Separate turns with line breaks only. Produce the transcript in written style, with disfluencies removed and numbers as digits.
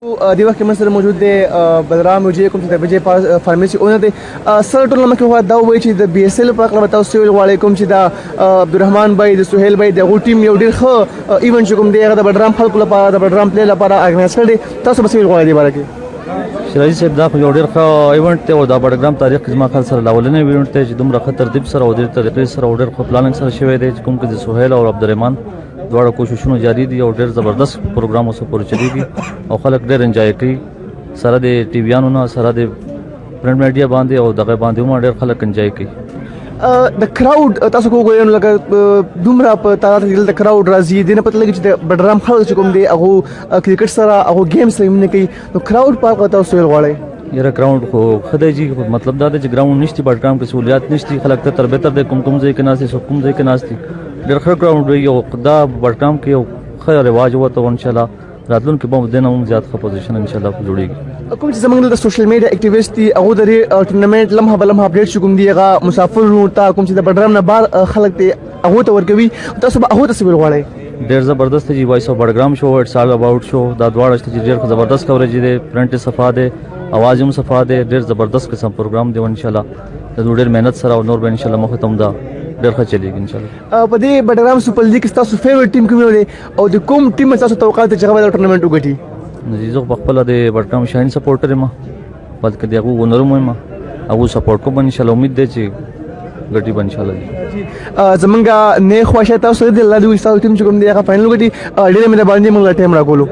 دی وخت کې من سره موجود دی بلرام ویج کوم چې د ویجې فارمیسي اونر دی سر ټول مکه هو دا وایي چې د بي اس ال په اړه تاسو ویل غواړئ کوم چې د عبدالرحمن بھائی د سہیل بھائی د غو ټیم یو ډیر ښه ایونت کوم دی هغه د بلرام خلکو لپاره د بلرام پلی لپاره اګنایز کړی تاسو به څه ویل غواړئ دی باره کې
شراجي صاحب دا خو یو ډېر ښه ایونټ دی او د بډګرام تاریخ کې زما خیال سره لاولنی ایونټ دی چې دومره ښه ترتیب سره او ډېر طریقې سره او ډېر ښه پلاننګ سره شوی دی چې کوم کې د سهیل او عبدالرحمن دواړه کوششونه جاري دي او ډېر زبردست پروګرام اوس پورې چلیږي او خلک ډېر انجوای کوي سره د ټي ویانو نه سره د پرنټ میډیا باندې او دغه باندې هم ډېر خلک انجوای کوي
د کراود تاسو کو ګورئ نو لکه دومره په تعداد کې د کراود راځي دنه پته لګي چې د بډرام خلک چې کوم دی هغه کرکټ سره هغه گیم سره هم نه کوي نو کراود پارک تاسو ویل غواړئ
یاره ګراوند خو خدای جی مطلب دا دی چې ګراوند نشتی بډګرام کې سہولیات نشتی خلک ته تر بهتر د کوم ځای کې ناشتي سو کوم ځای کې ناشتي ډېر ښه ګراوند وي او دا بډګرام کې یو ښه رواج وته ان شاء الله راتلونکي به دنه هم زیات ښه پوزیشن ان شاء الله جوړیږي
کوم چې زمونږ د سوشل میډیا اکټیویسټ دي هغه د ټورنمنت لمحه بلمحه اپډیټ شو کوم دی هغه مسافر ته کوم چې د بډرام نه بار خلک ته هغه ته ورکوي تاسو به هغه ته ویل غواړئ
ډېر زبردست دی وایس اف بډګرام شو اټس آل اباوټ شو دا دواړه چې ډېر زبردست کوریج دی پرنټ صفا دی اواز هم صفا دی ډېر زبردست قسم پروګرام دی ان شاء الله د ډېر مهنت سره او نور به ان شاء الله مخه تم دا ډېر ښه چلیږي ان شاء الله
په دې بډرام سپر لیګ کې تاسو فیوریټ ټیم کوم دی او د کوم ټیم تاسو توقعات چې هغه د ټورنمنت وګټي
زه په خپل د بډګرام شاهین سپورټر یم بلکې دغه ونر مې هغه سپورټ کوم ان شاء الله امید دی چې ګټي به ان شاء الله
زمونږ نه خوښه تاسو د الله دوی تاسو ټیم چې کوم دی هغه فائنل وګټي ډېر مې باندې موږ ټیم راکولو